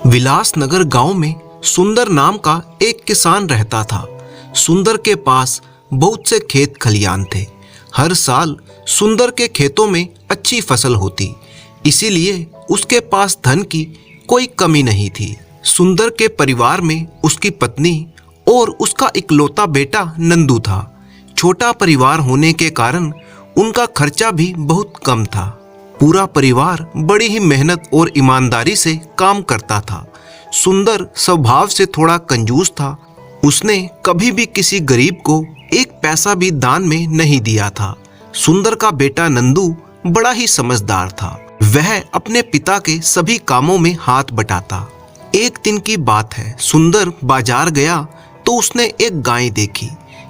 विलासनगर गांव में सुंदर नाम का एक किसान रहता था। सुंदर के पास बहुत से खेत खलियान थे। हर साल सुंदर के खेतों में अच्छी फसल होती, इसीलिए उसके पास धन की कोई कमी नहीं थी। सुंदर के परिवार में उसकी पत्नी और उसका इकलौता बेटा नंदू था। छोटा परिवार होने के कारण उनका खर्चा भी बहुत कम था। पूरा परिवार बड़ी ही मेहनत और ईमानदारी से काम करता था। सुंदर स्वभाव से थोड़ा कंजूस था। उसने कभी भी किसी गरीब को एक पैसा भी दान में नहीं दिया था। सुंदर का बेटा नंदू बड़ा ही समझदार था। वह अपने पिता के सभी कामों में हाथ बटाता। एक दिन की बात है, सुंदर बाजार गया तो उसने एक गाय देखी।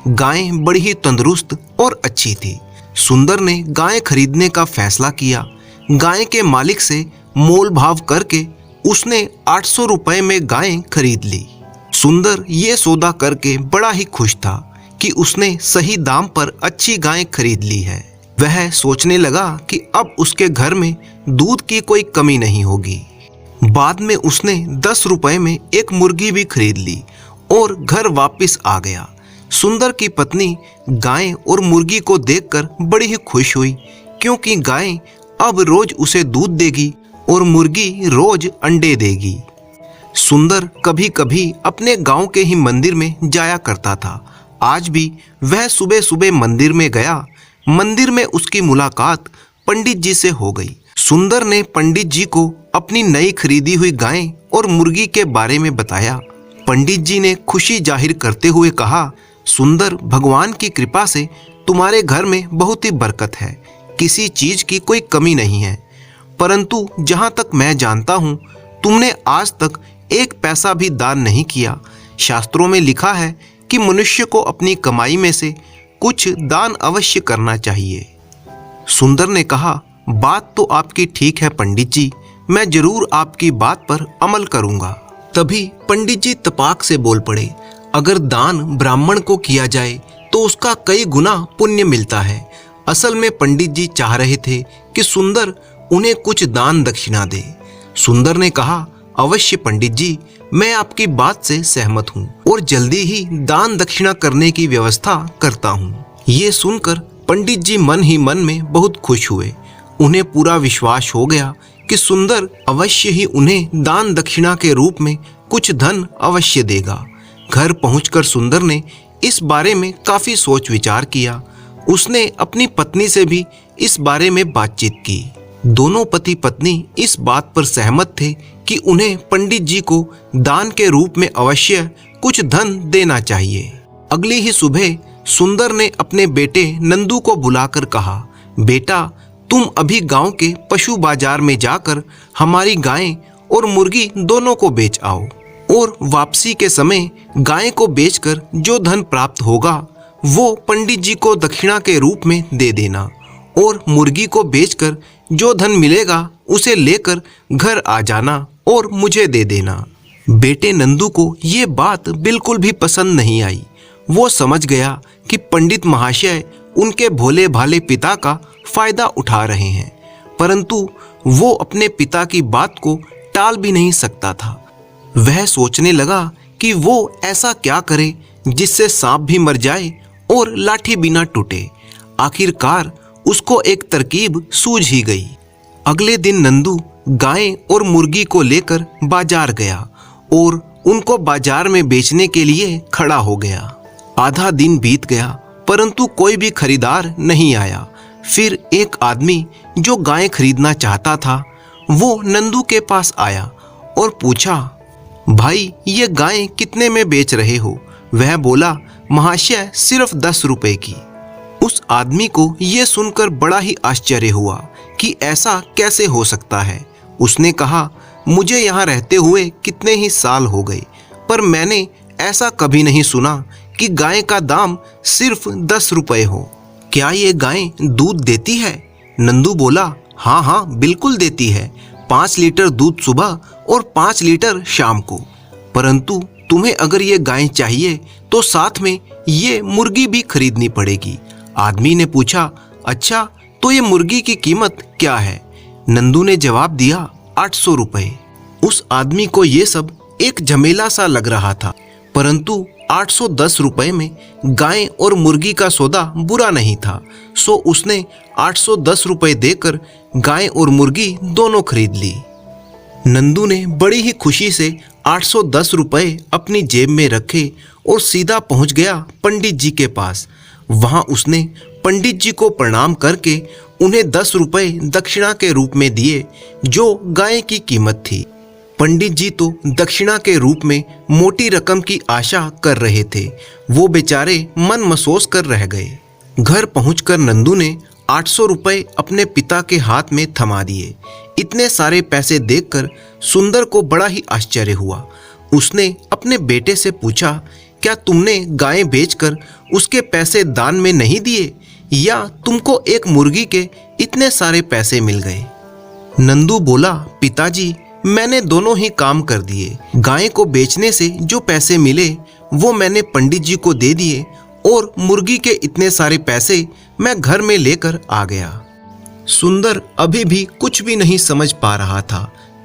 गाय बड़ी ही तंदुरुस्त और अच्छी थी। सुंदर ने गाय खरीदने का फैसला किया। गाय के मालिक से मोल भाव करके उसने 800 रुपए में गाय खरीद ली। सुंदर ये सौदा करके बड़ा ही खुश था कि उसने सही दाम पर अच्छी गाय खरीद ली है। वह सोचने लगा कि अब उसके घर में दूध की कोई कमी नहीं होगी। बाद में उसने 10 रुपए में एक मुर्गी भी खरीद ली और घर वापस आ गया। सुंदर की पत्नी गाय और मुर्गी को देखकर बड़ी ही खुश हुई, क्योंकि गाय अब रोज उसे दूध देगी और मुर्गी रोज अंडे देगी। सुंदर कभी कभी अपने गांव के ही मंदिर में जाया करता था। आज भी वह सुबह सुबह मंदिर में गया। मंदिर में उसकी मुलाकात पंडित जी से हो गई। सुंदर ने पंडित जी को अपनी नई खरीदी हुई गाय और मुर्गी के बारे में बताया। पंडित जी ने खुशी जाहिर करते हुए कहा, सुंदर, भगवान की कृपा से तुम्हारे घर में बहुत ही बरकत है। किसी चीज की कोई कमी नहीं है। परंतु जहां तक मैं जानता हूं, तुमने आज तक एक पैसा भी दान नहीं किया। शास्त्रों में लिखा है कि मनुष्य को अपनी कमाई में से कुछ दान अवश्य करना चाहिए। सुंदर ने कहा, बात तो आपकी ठीक है पंडित जी, मैं जरूर आपकी बात पर अमल करूंगा। तभी पंडित जी तपाक से बोल पड़े, अगर दान ब्राह्मण को किया जाए तो उसका कई गुना पुण्य मिलता है। असल में पंडित जी चाह रहे थे कि सुंदर उन्हें कुछ दान दक्षिणा दे। सुंदर ने कहा, अवश्य पंडित जी, मैं आपकी बात से सहमत हूँ और जल्दी ही दान दक्षिणा करने की व्यवस्था करता हूँ। ये सुनकर पंडित जी मन ही मन में बहुत खुश हुए। उन्हें पूरा विश्वास हो गया कि सुंदर अवश्य ही उन्हें दान दक्षिणा के रूप में कुछ धन अवश्य देगा। घर पहुंचकर सुंदर ने इस बारे में काफी सोच विचार किया। उसने अपनी पत्नी से भी इस बारे में बातचीत की। दोनों पति पत्नी इस बात पर सहमत थे कि उन्हें पंडित जी को दान के रूप में अवश्य कुछ धन देना चाहिए। अगली ही सुबह सुंदर ने अपने बेटे नंदू को बुलाकर कहा, बेटा, तुम अभी गांव के पशु बाजार में जाकर हमारी गाय और मुर्गी दोनों को बेच आओ और वापसी के समय गाय को बेचकर जो धन प्राप्त होगा वो पंडित जी को दक्षिणा के रूप में दे देना और मुर्गी को बेचकर जो धन मिलेगा उसे लेकर घर आ जाना और मुझे दे देना। बेटे नंदू को ये बात बिल्कुल भी पसंद नहीं आई। वो समझ गया कि पंडित महाशय उनके भोले भाले पिता का फायदा उठा रहे हैं, परंतु वो अपने पिता की बात को टाल भी नहीं सकता था। वह सोचने लगा कि वो ऐसा क्या करे जिससे सांप भी मर जाए और लाठी भी ना टूटे। आखिरकार उसको एक तरकीब सूझ ही गई। अगले दिन नंदू गाय और मुर्गी को लेकर बाजार गया और उनको बाजार में बेचने के लिए खड़ा हो गया। आधा दिन बीत गया, परंतु कोई भी खरीदार नहीं आया। फिर एक आदमी जो गाय खरीदना चाहता था वो नंदू के पास आया और पूछा, भाई, ये गाय कितने में बेच रहे हो? वह बोला, महाशय, सिर्फ 10 रुपए की। उस आदमी को यह सुनकर बड़ा ही आश्चर्य हुआ कि ऐसा कैसे हो सकता है। उसने कहा, मुझे यहाँ रहते हुए कितने ही साल हो गए, पर मैंने ऐसा कभी नहीं सुना कि गाय का दाम सिर्फ 10 रुपए हो। क्या ये गाय दूध देती है? नंदू बोला, हाँ हाँ, बिल्कुल देती है। 5 लीटर दूध सुबह और 5 लीटर शाम को। परंतु तुम्हें अगर ये गाय चाहिए तो साथ में ये मुर्गी भी खरीदनी पड़ेगी। आदमी ने पूछा, अच्छा, तो ये मुर्गी की कीमत क्या है? नंदू ने जवाब दिया, 800 रुपए। उस आदमी को ये सब एक झमेला सा लग रहा था, परंतु 810 रुपए में गाय और मुर्गी का सौदा बुरा नहीं था, सो उसने 810 रुपए देकर गाय और मुर्गी दोनों खरीद ली। नंदू ने बड़ी ही खुशी से 810 रुपए अपनी जेब में रखे और सीधा पहुंच गया पंडित जी के पास। वहां उसने पंडित जी को प्रणाम करके उन्हें 10 रुपए दक्षिणा के रूप में दिए, जो गाय की कीमत थी। पंडित जी तो दक्षिणा के रूप में मोटी रकम की आशा कर रहे थे, वो बेचारे मन महसूस कर रह गए। घर पहुंचकर नंदू ने 800 रुपए अपने पिता के हाथ में थमा दिए। इतने सारे पैसे देखकर सुंदर को बड़ा ही आश्चर्य हुआ। उसने अपने बेटे से पूछा, क्या तुमने गाय बेचकर उसके पैसे दान में नहीं दिए, या तुमको एक मुर्गी के इतने सारे पैसे मिल गए? नंदू बोला, पिताजी मैंने दोनों ही काम कर दिए। गाय को बेचने से जो पैसे मिले वो मैंने पंडित जी को दे दिए, और मुर्गी के इतने सारे पैसे मैं घर में लेकर आ गया। सुंदर अभी भी कुछ भी नहीं समझ पा रहा था।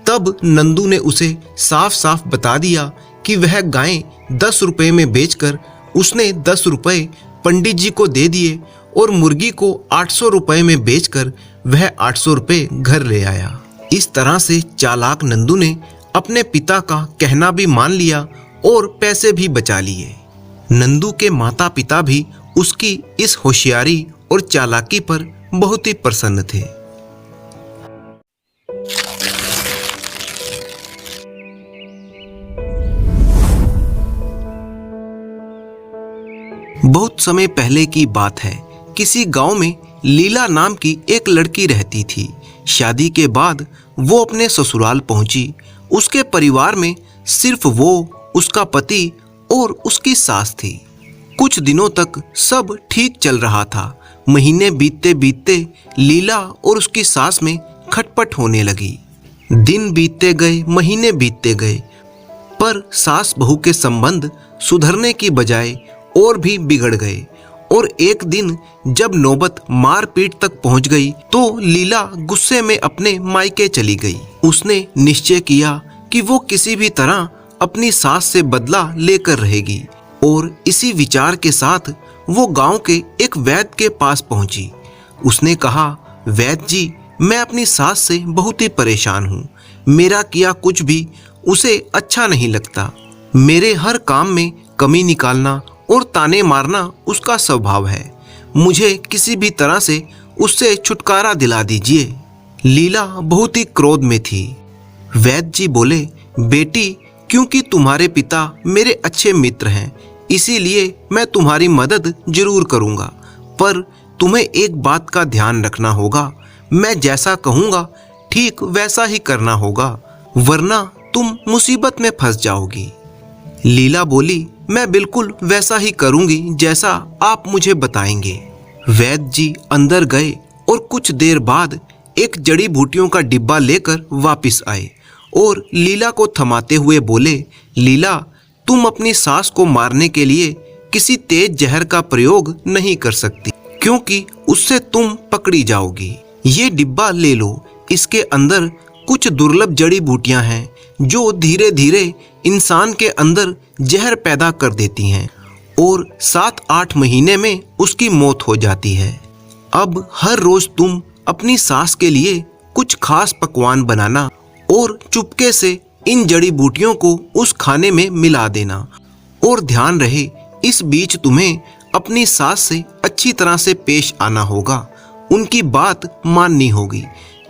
तब नंदू ने उसे साफ साफ बता दिया कि वह गाय 10 रुपए में बेचकर उसने 10 रुपए पंडित जी को दे दिए, और मुर्गी को 800 रुपए में बेचकर वह 800 रुपए घर ले आया। इस तरह से चालाक नंदू ने अपने पिता का कहना भी मान लिया और पैसे भी बचा लिए। नंदू के माता पिता भी उसकी इस होशियारी और चालाकी पर बहुत ही प्रसन्न थे। बहुत समय पहले की बात है। किसी गांव में लीला नाम की एक लड़की रहती थी। शादी के बाद वो अपने ससुराल पहुंची। उसके परिवार में सिर्फ वो, उसका पति और उसकी सास थी। कुछ दिनों तक सब ठीक चल रहा था। महीने बीतते बीतते लीला और उसकी सास में खटपट होने लगी। दिन बीतते गए, महीने बीतते गए, पर सास बहू के संबंध सुधरने की बजाय और भी बिगड़ गए। और एक दिन जब नौबत मारपीट तक पहुंच गई तो लीला गुस्से में अपने मायके चली गई। उसने निश्चय किया कि वो किसी भी तरह अपनी सास से बदला लेकर रहेगी, और इसी विचार के साथ वो गांव के एक वैद्य के पास पहुंची। उसने कहा, वैद्य जी, मैं अपनी सास से बहुत ही परेशान हूँ। मेरा किया कुछ भी उसे अच्छा नहीं लगता। मेरे हर काम में कमी निकालना और ताने मारना उसका स्वभाव है। मुझे किसी भी तरह से उससे छुटकारा दिला दीजिए। लीला बहुत ही क्रोध में थी। वैद्य जी बोले, बेटी, क्योंकि तुम्हारे पिता मेरे अच्छे मित्र हैं, इसीलिए मैं तुम्हारी मदद जरूर करूंगा, पर तुम्हें एक बात का ध्यान रखना होगा। मैं जैसा कहूंगा ठीक वैसा ही करना होगा, वरना तुम मुसीबत में फंस जाओगी। लीला बोली, मैं बिल्कुल वैसा ही करूंगी जैसा आप मुझे बताएंगे। वैद्य जी अंदर गए और कुछ देर बाद एक जड़ी बूटियों का डिब्बा लेकर वापस आए और लीला को थमाते हुए बोले, लीला, तुम अपनी सास को मारने के लिए किसी तेज जहर का प्रयोग नहीं कर सकती, क्योंकि उससे तुम पकड़ी जाओगी। ये डिब्बा ले लो। इसके अंदर कुछ दुर्लभ जड़ी बूटियां हैं जो धीरे धीरे इंसान के अंदर जहर पैदा कर देती हैं और 7-8 महीने में उसकी मौत हो जाती है। अब हर रोज तुम अपनी सास के लिए कुछ खास पकवान बनाना और चुपके से इन जड़ी बूटियों को उस खाने में मिला देना, और ध्यान रहे इस बीच तुम्हें अपनी सास से अच्छी तरह से पेश आना होगा, उनकी बात माननी होगी,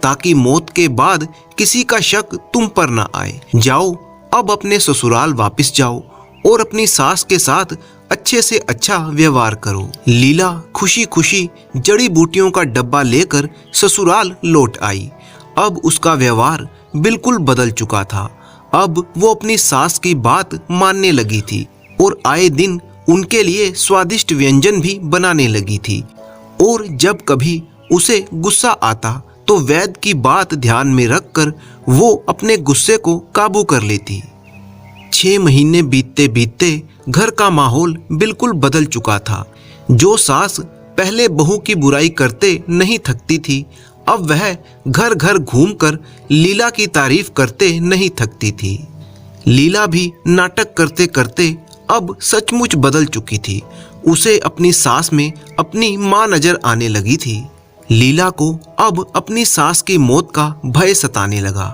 ताकि मौत के बाद किसी का शक तुम पर ना आए। जाओ, अब अपने ससुराल वापस जाओ और अपनी सास के साथ अच्छे से अच्छा व्यवहार करो। लीला खुशी खुशी जड़ी बूटियों का डब्बा लेकर ससुराल लौट आई। अब उसका व्यवहार बिल्कुल बदल चुका था। अब वो अपनी सास की बात मानने लगी थी और आए दिन उनके लिए स्वादिष्ट व्यंजन भी बनाने लगी थी। और जब कभी उसे गुस्सा आता तो वैद्य की बात ध्यान में रखकर वो अपने गुस्से को काबू कर लेती। 6 महीने बीतते बीतते घर का माहौल बिल्कुल बदल चुका था। जो सास पहले बहू की बुराई करते नहीं थकती थी, अब वह घर घर घूमकर लीला की तारीफ करते नहीं थकती थी। लीला भी नाटक करते करते अब सचमुच बदल चुकी थी। उसे अपनी सास में अपनी माँ नजर आने लगी थी। लीला को अब अपनी सास की मौत का भय सताने लगा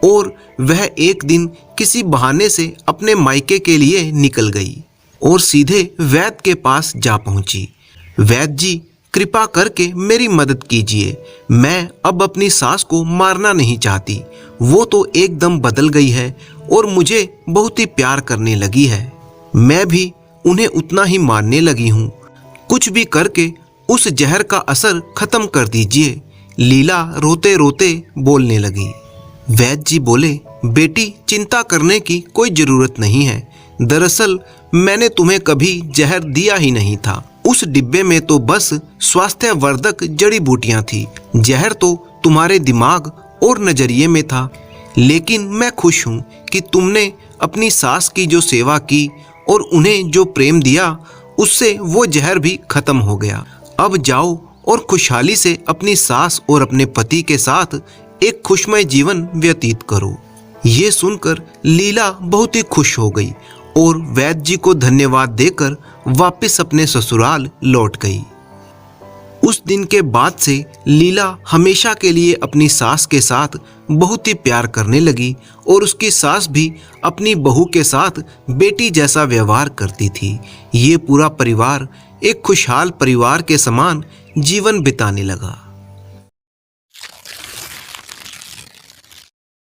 और वह एक दिन किसी बहाने से अपने मायके के लिए निकल गई और सीधे वैद्य के पास जा पहुंची। वैद्य जी, कृपा करके मेरी मदद कीजिए। मैं अब अपनी सास को मारना नहीं चाहती। वो तो एकदम बदल गई है और मुझे बहुत ही प्यार करने लगी है। मैं भी उन्हें उतना ही मारने लगी हूँ। कुछ भी करके उस जहर का असर खत्म कर दीजिए। लीला रोते रोते बोलने लगी। वैद्य जी बोले, बेटी, चिंता करने की कोई जरूरत नहीं है। दरअसल मैंने तुम्हें कभी जहर दिया ही नहीं था। उस डिब्बे में तो बस स्वास्थ्यवर्धक जड़ी बूटियां थी। जहर तो तुम्हारे दिमाग और नजरिए में था। लेकिन मैं खुश हूँ कि तुमने अपनी सास की जो सेवा की और उन्हें जो प्रेम दिया, उससे वो जहर भी खत्म हो गया। अब जाओ और खुशहाली से अपनी सास और अपने पति के साथ एक खुशमय जीवन व्यतीत करो। ये सुनकर लीला बहुत ही खुश हो गई और वैद्य जी को धन्यवाद देकर वापस अपने ससुराल लौट गई। उस दिन के बाद से लीला हमेशा के लिए अपनी सास के साथ बहुत ही प्यार करने लगी और उसकी सास भी अपनी बहू के साथ बेटी जैसा व्यवहार करती थी। ये पूरा परिवार एक खुशहाल परिवार के समान जीवन बिताने लगा।